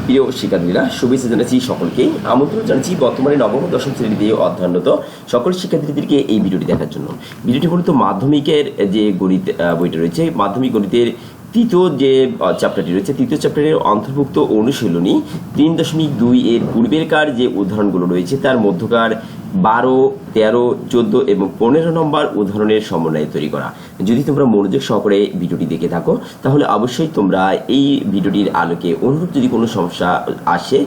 প্রিয় শিক্ষার্থীরা, শুভেচ্ছা জানাচ্ছি সকলকে। আমন্ত্রণ জানাচ্ছি বর্তমানে নবম ও দশম শ্রেণীতে অধ্যয়নরত সকল শিক্ষার্থীদেরকে এই ভিডিওটি দেখার জন্য। ভিডিওটি মূলত মাধ্যমিকের যে গণিত বইটা রয়েছে, মাধ্যমিক গণিতের তৃতীয় যে চ্যাপ্টারটি রয়েছে, তৃতীয় চ্যাপ্টারের অন্তর্ভুক্ত অনুশীলনী 3.2 এর পূর্বেরকার যে উদাহরণগুলো রয়েছে তার মধ্যকার 12, 13, 14 এবং 15 নম্বর উদাহরণের সমন্বয়ে তৈরি করা। যদি তোমরা মনোযোগ সহকারে ভিডিওটি দেখে থাকো তাহলে অবশ্যই তোমরা এই ভিডিওটির আলোকে অনুরূপ যদি কোনো সমস্যা আসে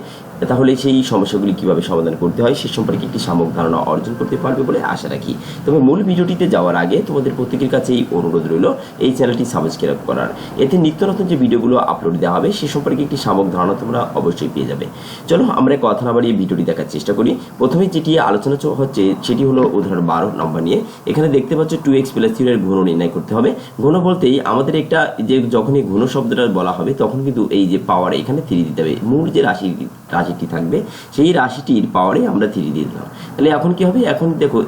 তাহলে সেই সমস্যাগুলি কিভাবে সমাধান করতে হয় সে সম্পর্কে একটি সামগ্রিক ধারণা অর্জন করতে পারবে বলে আশা রাখি। তবে মূল ভিডিওটিতে যাওয়ার আগে তোমাদের প্রত্যেকের কাছে এই অনুরোধ রইল এই চ্যানেলটি সাবস্ক্রাইব করার। এতে নিত্য নতুন যে ভিডিওগুলো আপলোড দেওয়া হবে সে সম্পর্কে একটি সামগ্রিক ধারণা তোমরা অবশ্যই পেয়ে যাবে। চলো আমরা কথা না বাড়িয়ে ভিডিওটি দেখার চেষ্টা করি। প্রথমে যেটি আলোচনা হচ্ছে সেটি হলো উদাহরণ 12 নম্বর নিয়ে। এখানে দেখতে পাচ্ছ 2x + 3 এর ঘন নির্ণয় করতে হবে। ঘন বলতেই আমাদের একটা যে যখনই ঘন শব্দটা বলা হবে তখন কিন্তু এই যে পাওয়ার এখানে 3 দিতে হবে। মূল যে রাশিটি থাকবে সেই রাশিটির পাওয়ারে আমরা 3 দিয়ে দিলাম। তাহলে এখন কি হবে? এখন দেখো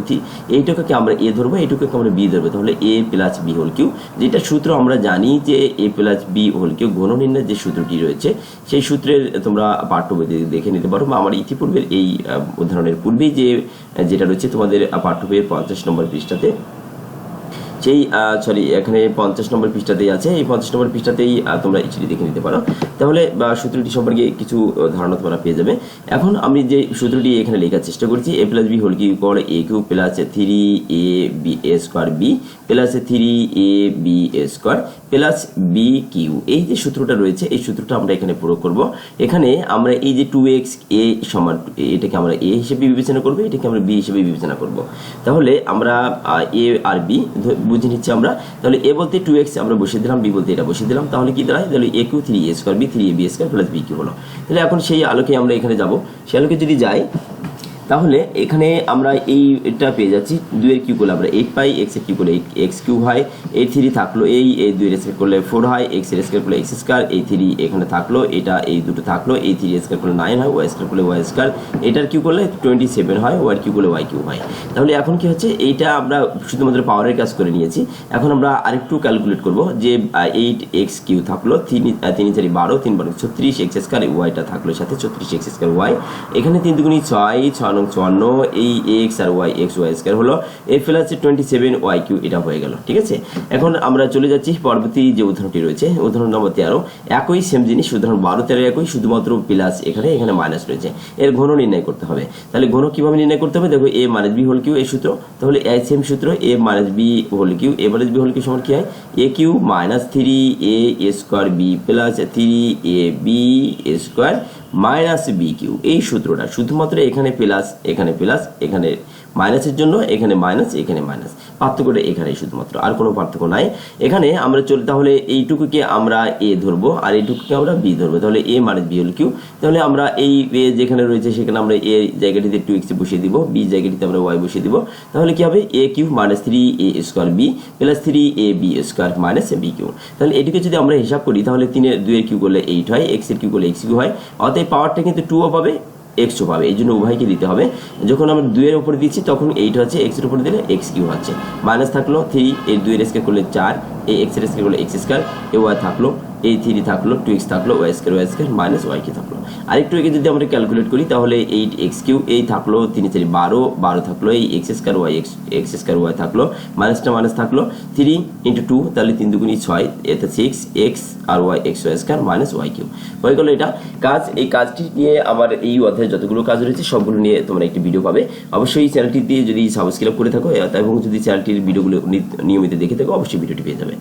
এইটাকে আমরা a ধরবো, এইটুকুকে আমরা b ধরবো। তাহলে a + b হোল কিউব, যেটা সূত্র আমরা জানি যে a + b হোল কিউব ঘন নির্ণয়ের যে সূত্রটি রয়েছে সেই সূত্রের তোমরা পাঠ্য বই দেখে নিতে পারো। আমার ইতিপূর্বের এই উদাহরণের পূর্বেই যেটা রয়েছে তোমাদের পাঠ্য বইয়ের 50 নম্বর পৃষ্ঠাতে, সেই এখানে 50 নম্বর পৃষ্ঠাতেই আছে। এই 50 নম্বর পৃষ্ঠাতেই তোমরা এটি দেখে নিতে পারো। তাহলে সূত্রটি সম্পর্কে কিছু ধারণা তোমরা পেয়ে যাবে। এখন আমি যে সূত্রটি এখানে লেখার চেষ্টা করছি, a + b whole cube = a³ + 3ab² b + 3ab² + bq। এই যে সূত্রটা রয়েছে এই সূত্রটা আমরা এখানে প্রয়োগ করব। এখানে আমরা এই যে 2x a সমান, এটাকে আমরা a হিসেবে বিবেচনা করব, এটাকে আমরা b হিসেবে বিবেচনা করব। তাহলে আমরা a আর b বুঝে নিচ্ছি আমরা। তাহলে a বলতে 2x আমরা বসিয়ে দিলাম, b বলতে এটা বসিয়ে দিলাম। তাহলে কি দাঁড়ায়? তাহলে a³ 3a² b 3ab² + bq হলো। তাহলে এখন সেই আলোকে আমরা এখানে যাব। সেই আলোকে যদি যাই তাহলে এখানে আমরা এইটা পেয়ে যাচ্ছি। 2 এর কিউ করলে আমরা 8 পাই, x এর কিউ করলে x³ হয়, এই 3 থাকলো, এই 2 এর স্কয়ার করলে 4 হয়, x এর স্কয়ার করলে x², এই 3 এখানে থাকলো, এটা এই দুটো থাকলো, এই 3 এর স্কয়ার করলে 9 হয়, y স্কয়ার করলে y², এটার কিউ করলে 27 হয়, y এর কিউ করলে y³ হয়। তাহলে এখন কি হচ্ছে? এইটা আমরা শুধুমাত্র পাওয়ারের কাজ করে নিয়েছি। এখন আমরা আরেকটু ক্যালকুলেট করব যে 8x³ থাকলো, 3 4 12, 3 12 36, x² yটা থাকলো সাথে 36x² y, এখানে 3 দুগুণী 6, 6 54, এই x আর y xy² হলো, a + 27 y³ এটা হয়ে গেল। ঠিক আছে, এখন আমরা চলে যাচ্ছি পরবর্তী যে উদাহরণটি রয়েছে, উদাহরণ নম্বর 13। একই সেম জিনিস, উদাহরণ 12 13 একই, শুধুমাত্র প্লাস এখানে মাইনাস রয়েছে। এর ঘন নির্ণয় করতে হবে। তাহলে ঘন কিভাবে নির্ণয় করতে হবে? দেখো a - b হোল কিউব এই সূত্র। তাহলে এই সেম সূত্র, a - b whole cube, a - b whole cube সমান কি হয়? a³ - 3a² b + 3ab² - bq। এই সূত্রটা শুধুমাত্র এখানে প্লাস, এখানে প্লাস, এখানে মাইনাসের জন্য এখানে মাইনাস, এখানে মাইনাস, পার্থক্যটা এখানে শুধুমাত্র, আর কোনো পার্থক্য নাই। এখানে আমরা তাহলে এইটুকুকে আমরা a ধরবো আর এইটুকুকে আমরা b ধরবো। তাহলে a - b হোল কিউব। তাহলে আমরা এই যেখানে রয়েছে সেখানে আমরা a জায়গাটিতে 2x বসিয়ে দিব, b জায়গাটিতে আমরা y বসিয়ে দিব। তাহলে কি হবে? a³ - 3a² b + 3ab² - bq। তাহলে এটিকে যদি আমরা হিসাব করি তাহলে 2 এর কিউ করলে 8 হয়, x এর কিউ করলে x³ হয়। অতএব পাওয়ারটা কিন্তু 2 পাবে, x পাবে, এই জন্য উভয়কে দিতে হবে। যখন আমরা 2 এর উপরে দিচ্ছি তখন 8 হচ্ছে, x এর উপরে দিলে x³ হচ্ছে। মাইনাস থাকলো 3, এই 2 এর স্কয়ার করলে 4, এই x এর স্কয়ার করলে x², এই y থাকলো, এই 3 থাকলো, 2x থাকলো, y² মাইনাস y থাকলো। আরেকটু একে যদি আমরা ক্যালকুলেট করি তাহলে 8x³, এই থাকলো 3 4 12, 12 থাকলো, এই x² y থাকলো, মাইনাসটা মাইনাস থাকলো, 3 × 2 তাহলে 3 দুগুণী 6, এতে 6x আর y xy² মাইনাস y³ হয়ে গেল এটা কাজ। এই কাজটি নিয়ে আমার এই অধ্যায়ে যতগুলো কাজ রয়েছে সবগুলো নিয়ে তোমরা একটি ভিডিও পাবে। অবশ্যই চ্যানেলটি দিয়ে যদি সাবস্ক্রাইব করে থাকো এবং যদি চ্যানেলটির ভিডিওগুলো নিয়মিত দেখে থাকো অবশ্যই ভিডিওটি পেয়ে যাবে।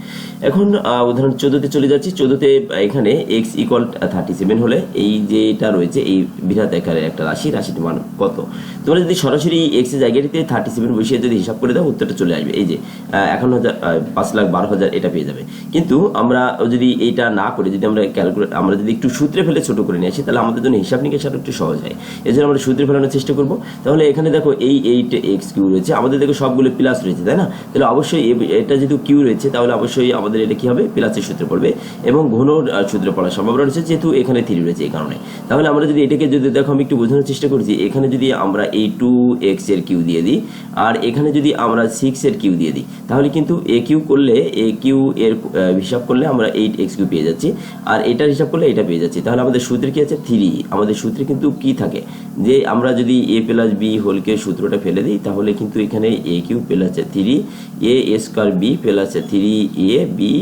এখন উদাহরণ 14তে চলে যাচ্ছি। 14তে এখানে x = 37 হলে এই যেটা রয়েছে এই বৃহৎ আকারের একটা রাশিটির মান কত? তোমরা যদি সরাসরি x এর জায়গাটিতে 37 বসিয়ে যদি হিসাব করে দাও উত্তরটা চলে আসবে। এই যে 5,12,000 এটা পেয়ে যাবে। কিন্তু আমরা যদি এইটা না করে যদি আমরা যদি একটু সূত্রে ফেলে ছোট করে নিয়ে আসি তাহলে আমাদের জন্য হিসাব নিকাশ একটু সহজ হয়। এজন্য আমরা সূত্রে ফেলানোর চেষ্টা করব। তাহলে এখানে দেখো এই 8x³ রয়েছে, আমাদের দেখো সবগুলো প্লাস রয়েছে, তাই না? তাহলে অবশ্যই এটা যেহেতু কিউ রয়েছে তাহলে অবশ্যই আমাদের এটা কি হবে? প্লাসের সূত্রে পড়বে এবং ঘন সূত্রে পড়ার সম্ভাবনা রয়েছে যেহেতু এখানে 3 রয়েছে এই কারণে। তাহলে আমরা যদি এটাকে যদি দেখো আমি একটু বোঝানোর চেষ্টা করছি, এখানে যদি আমরা এই 2x এর কিউ দিয়ে দিই আর এখানে যদি আমরা 6 এর কিউ দিয়ে দিই, তাহলে কিন্তু এ কিউ করলে এ কিউ এর হিসাব করলে আমরা 8x কিউ পেয়ে যাচ্ছি, আর এটার হিসাব করলে এটা পেয়ে যাচ্ছি। তাহলে আমাদের সূত্রে কি আছে 3, আমাদের সূত্রে কিন্তু কি থাকে যে আমরা যদি a প্লাস বি হোলকে সূত্রটা ফেলে দিই, তাহলে কিন্তু এখানে a cube plus 3 a square B plus 3 a b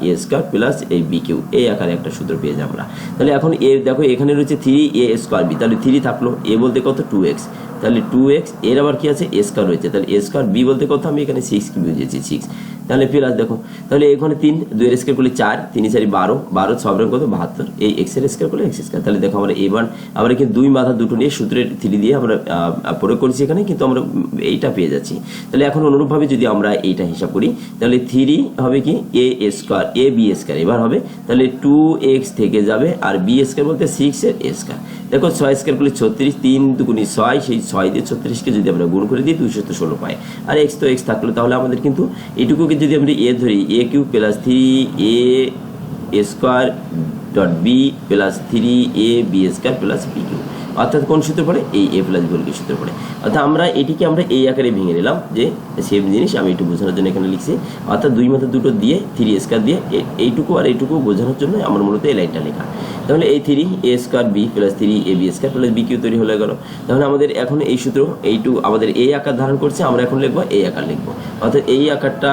a square plus এই বি কিউ, এই আকারে একটা সূত্র পেয়ে যাই আমরা। তাহলে এখন এ দেখো এখানে রয়েছে 3 a স্কোয়ার বি, তাহলে 3 থাকলো, এ বলতে কত 2x, তাহলে 2x এর আবার কি আছে এ স্কোয়ার রয়েছে, তাহলে এ স্কোয়ার বি বলতে কত আমি এখানে 6 কি বুঝেছি 6, তাহলে প্লাস দেখো তাহলে এখানে 3 2 এর স্কোয়ার করলে 4 3 4 12 12 সব রকম কত 72, এই x এর স্কোয়ার করলে x স্কোয়ার। তাহলে দেখো আমরা এবার আমরা কিন্তু দুই মাথা দুটো নিয়ে সূত্রের 3 দিয়ে আমরা প্রয়োগ করছি এখানে, কিন্তু আমরা এইটা পেয়ে যাচ্ছি। তাহলে এখন অনুরূপভাবে যদি আমরা এইটা হিসাব করি, তাহলে 3 হবে কি a square a b square, এবার হবে তাহলে 2x থেকে যাবে আর b স্কোয়ার বলতে 6 এর a স্কোয়ার। দেখো 6 স্কোয়ার করলে 36, 3 দুগুণে 6, সেই 6 দিয়ে 36কে যদি আমরা গুণ করে দিই 216 পাই, আর x তো x থাকলো। তাহলে আমাদের কিন্তু এইটুকুকে যদি আমরা এ ধরি a cube plus 3a square dot B plus 3a B square plus B cube, অর্থাৎ কোন সূত্র পড়ে এই a প্লাস বি সূত্র পড়ে। অর্থাৎ আমরা এটিকে আমরা এই আকারে ভেঙে নিলাম, যে সেম জিনিস আমি একটু বোঝানোর জন্য এখানে লিখছি, অর্থাৎ দুই মাথা দুটো দিয়ে 3 স্কোয়ার দিয়ে এইটুকু আর এইটুকু বোঝানোর জন্য আমার মূলত এই লাইনটা লেখা। তাহলে এই 3a square B plus 3a B square plus B cube তৈরি হয়ে গেল। তাহলে আমাদের এখন এই সূত্র এইটু আমাদের এই আকার ধারণ করছে, আমরা এখন লিখবো এই আকার লিখবো, অর্থাৎ এই আকারটা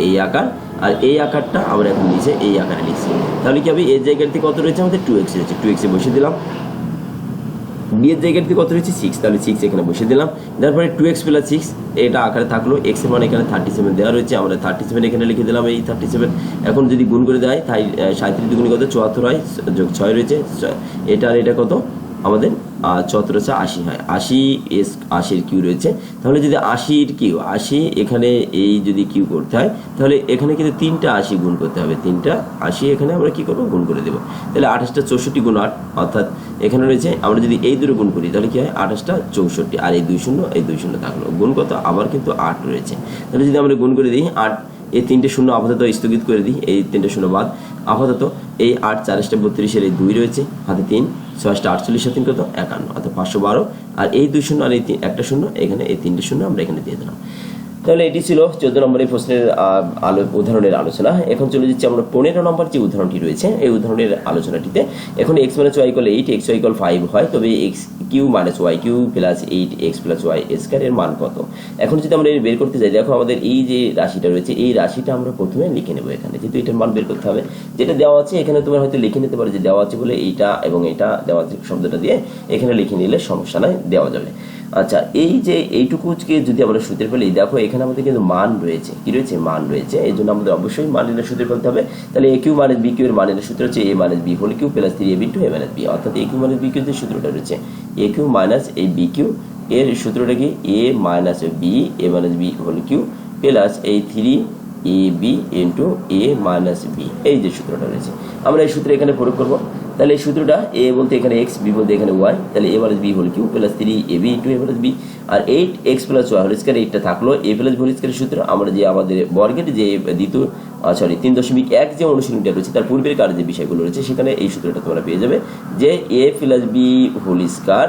এই আকার আর এই আকারটা আমরা এখন নিচে এই আকারে লিখছি। তাহলে কি হবে এর জায়গাতে কত রয়েছে আমাদের 2x রয়েছে, 2x এ বসিয়ে দিলাম, বি এর জায়গাতে কত রয়েছে 6, তাহলে 6 এখানে বসিয়ে দিলাম। তারপরে 2x প্লাস 6 এটা আকারে থাকলো, x এর মান এখানে 37 দেওয়া রয়েছে, আমরা 37 এখানে লিখে দিলাম এই 37। এখন যদি গুণ করে দেয় তাই 37 দুগুণে কত 74 হয়, যোগ 6 রয়েছে, এটা আর এটা কত আমাদের 74 80 হয়, 80 কিউ রয়েছে। তাহলে যদি 80 কিউ 80 এখানে এই যদি কিউ করতে হয়, তাহলে এখানে কিন্তু 3টা 80 গুণ করতে হবে, 3টা 80 এখানে আমরা কি করবো গুণ করে দেবো। তাহলে 28টা 64 গুণ 8, অর্থাৎ এখানে রয়েছে আমরা যদি এই দুটো গুণ করি তাহলে কি হয় 28টা 64, আর এই 2 শূন্য এই 2 শূন্য থাকলো, গুণ কত আবার কিন্তু 8 রয়েছে। তাহলে যদি আমরা গুণ করে দিই 8, এই 3টে শূন্য আপাতত স্থগিত করে দিই, এই 3টে শূন্য বাদ, আপাতত এই 8 4 32 এই 2 রয়েছে, হাতে 3 6 48 3 কত 51, অর্থাৎ 512, আর এই 2 শূন্য আর এই একটা শূন্য এখানে এই 3টে শূন্য আমরা এখানে দিয়ে দিলাম। তাহলে এটি ছিল 14 নম্বরের প্রশ্নের উদাহরণের আলোচনা। এখন চলে যাচ্ছি আমরা 15 নম্বর যে উদাহরণটি রয়েছে এই উদাহরণের আলোচনাটিতে। এখন x - y = 8 xy = 5 হয়, তবে x cube minus Y cube plus 8x plus Y square এর মান কত। এখন যদি আমরা বের করতে যাই, দেখো আমাদের এই যে রাশিটা রয়েছে এই রাশিটা আমরা প্রথমে লিখে নেব এখানে, যেহেতু এটার মান বের করতে হবে। যেটা দেওয়া আছে এখানে তোমার হয়তো লিখে নিতে পারো যে দেওয়া আছে বলে এইটা এবং এটা দেওয়া আছে শব্দটা দিয়ে এখানে লিখে নিলে সমস্যা নাই, দেওয়া যাবে। আচ্ছা, এই যে এইটুকুকে যদি আমরা সূত্রে ফেলি, দেখো এখানে আমাদের কিন্তু মান রয়েছে, কি রয়েছে মান রয়েছে, এই জন্য আমাদের অবশ্যই মান নির্ণয় সূত্রে ফেলতে হবে। তাহলে a cube minus b cube এর মান নির্ণয় সূত্র হচ্ছে a minus b whole cube plus 3ab into a minus b, অর্থাৎ a cube minus b cube যে সূত্রটা রয়েছে a কিউ মাইনাস এই b কিউ এর সূত্রটা কি a minus b a minus b whole cube plus এই 3ab into a minus b, এই যে সূত্রটা রয়েছে আমরা এই সূত্রে এখানে প্রয়োগ করব। তাহলে এই সূত্রটা a বলতে এখানে x, b বলতে এখানে y, তাহলে a minus b whole cube plus 3ab into a minus b, আর 8x plus y whole square এইটা থাকলো a প্লাস b হোল স্কয়ারের সূত্র। আমরা যে আমাদের বর্গের যে দ্বিতীয় 3.1 যে অনুশীলনীটা রয়েছে তার পূর্বের কার যে বিষয়গুলো রয়েছে সেখানে এই সূত্রটা তোমরা পেয়ে যাবে যে a plus b whole square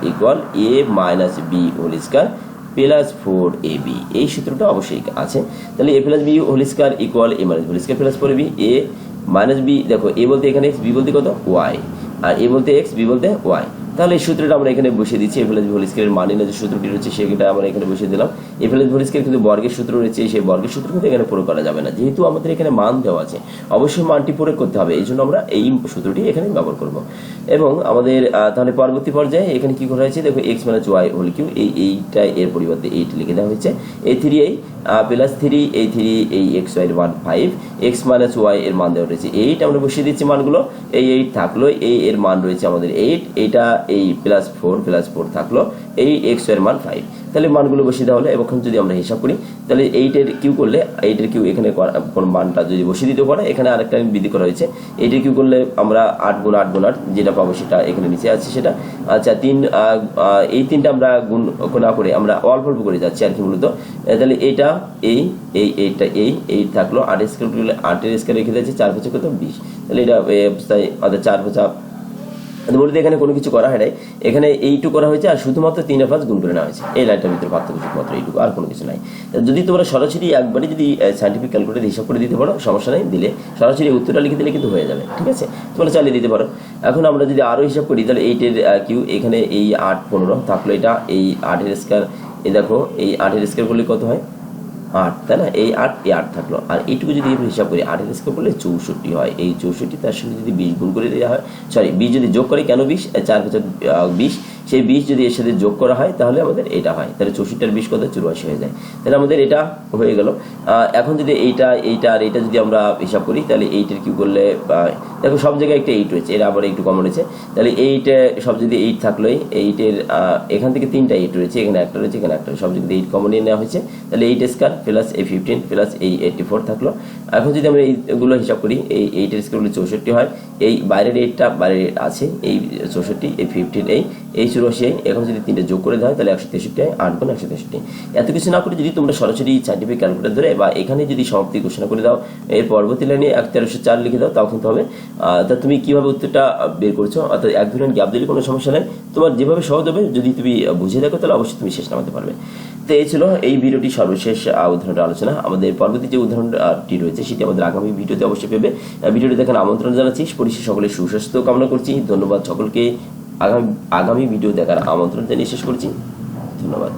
equal a minus b whole square plus 4ab, এই সূত্রটা অবশ্যই আছে। তাহলে a plus b whole square equal a minus b whole square plus 4ab, a minus b, দেখো a বলতে এখানে x, b বলতে কত y, আর a বলতে x, b বলতে y। তাহলে এই সূত্রটা আমরা এখানে বসিয়ে দিচ্ছি, a প্লাস b হোল স্কয়ারের মান নির্ণয় যে সূত্রটি রয়েছে সেটা আমরা এখানে বসিয়ে দিলাম। a plus b whole square কিন্তু বর্গের সূত্র রয়েছে, সেই বর্গের সূত্র কিন্তু এখানে প্রয়োগ করা যাবে না, যেহেতু আমাদের এখানে মান দেওয়া আছে অবশ্যই মানটি প্রয়োগ করতে হবে, এই জন্য আমরা এই সূত্রটি এখানে ব্যবহার করব। এবং আমাদের তাহলে পরবর্তী পর্যায়ে এখানে কি করা হয়েছে, দেখো x minus y whole cube এইটা এর পরিবর্তে 8 লিখে দেওয়া হয়েছে, এই 3a প্লাস 3 এই 3 এই x y এর মান 5, x মাইনাস ওয়াই এর মান দেওয়া রয়েছে 8, আমরা বসিয়ে দিচ্ছি মানগুলো, এই 8 থাকলো, এই এর মান রয়েছে আমাদের 8, এটা এই প্লাস 4 থাকলো, এই x এর মান 5। তাহলে মানগুলো বসিয়ে দেওয়া হলো। এখন যদি আমরা হিসাব করি তাহলে 8 এর কিউ করলে 8 এর কিউ এখানে কোন মানটা যদি বসিয়ে দিতে পারে, এখানে আরেকটা বৃদ্ধি করা হয়েছে, 8 এর কিউ করলে আমরা 8 গুণ 8 গুণ 8 যেটা পাবো সেটা এখানে নিচে আছে সেটা। আচ্ছা, এই তিনটা আমরা গুণ না করে আমরা অল্প অল্প করে যাচ্ছি আর কি মূলত। তাহলে এটা এইটা এই থাকলো, 8 এর স্কয়ার করলে 8 এর স্কয়ার রেখে দিয়েছে, 4 5 কত 20, তাহলে এটা অবস্থায় 4 5 বলতে এখানে কোনো কিছু করা হয় নাই, এখানে এইটুকু করা হয়েছে আর শুধুমাত্র 3 গুণ করে নেওয়া হয়েছে। এই লাইনটার ভিতরে পার্থক্য শুধুমাত্র এইটুকু, আর কোনো কিছু নাই। যদি তোমরা সরাসরি একবারই যদি সাইন্টিফিক ক্যালকুলেটর হিসাব করে দিতে পারো সমস্যা নাই, দিলে সরাসরি উত্তরটা লিখে দিলে কিন্তু হয়ে যাবে, ঠিক আছে? তোমরা চালিয়ে দিতে পারো। এখন আমরা যদি আরও হিসাব করি তাহলে 8 কিউ, এখানে এই 8 15 থাকলো, এটা এই 8 স্কয়ার, এই দেখো এই 8 স্কয়ার করলে কত হয় 8, তাই না? এই 8 থাকলো, আর এইটুকু যদি হিসাব করি 8 স্কয়ার করলে 64 হয়। এই 64 তার সঙ্গে যদি 20 গুণ করে দেওয়া হয়, সরি 20 যদি যোগ করে, কেন 20, 4 5 20, সেই 20 যদি এর সাথে যোগ করা হয় তাহলে আমাদের এটা হয়, তাহলে 64 আর 20 কত 84 হয়ে যায়, তাহলে আমাদের এটা হয়ে গেল। এখন যদি এইটা আর এইটা যদি আমরা হিসাব করি তাহলে 8 কিউ করলে, দেখো সব জায়গায় একটা 8 রয়েছে, এর আবার একটু কমন হয়েছে, তাহলে 8 সব যদি 8 থাকলো, 8 এখান থেকে 3টা 8 রয়েছে, এখানে একটা রয়েছে, এখানে একটা, সব যদি 8 কমন নিয়ে নেওয়া হয়েছে তাহলে 8 স্কয়ার প্লাস এই 15 প্লাস এই 84 থাকলো। এখন যদি আমরা এইগুলো হিসাব করি, এই 8 স্কয়ার করলে 64 হয়, এই বাইরের 8টা বাইরে আছে, এই 64, এই 15, এই 84, এখন যদি 3টা যোগ করে দেওয়া হয় তাহলে 163 হয়, 8 গুণ 163। এত কিছু না করে যদি তোমরা সরাসরি সাইন্টিফিক ক্যালকুলেটর ধরে বা এখানে যদি সমাপ্তি ঘোষণা করে দাও, এর পরবর্তী লাইনে 1304 লিখে দাও, তাও কিন্তু হবে। তা তুমি কিভাবে উত্তরটা বের করছো, অর্থাৎ 1-2 লাইন গ্যাপ দিলে কোনো সমস্যা নেই, তোমার যেভাবে সহজ হবে যদি তুমি বুঝে দেখো তাহলে অবশ্যই তুমি শেষ নামাতে পারবে। তো এই ছিল এই ভিডিওটি সর্বশেষ উদাহরণটা আলোচনা। আমাদের পরবর্তী যে উদাহরণটি রয়েছে সেটি আমাদের আগামী ভিডিওতে অবশ্যই পেবে। ভিডিওটি দেখার আমন্ত্রণ জানাচ্ছি, পরিশেষে সকলের সুস্বাস্থ্য কামনা করছি। ধন্যবাদ সকলকে, আগামী ভিডিও দেখার আমন্ত্রণ জানিয়ে শেষ করছি। ধন্যবাদ।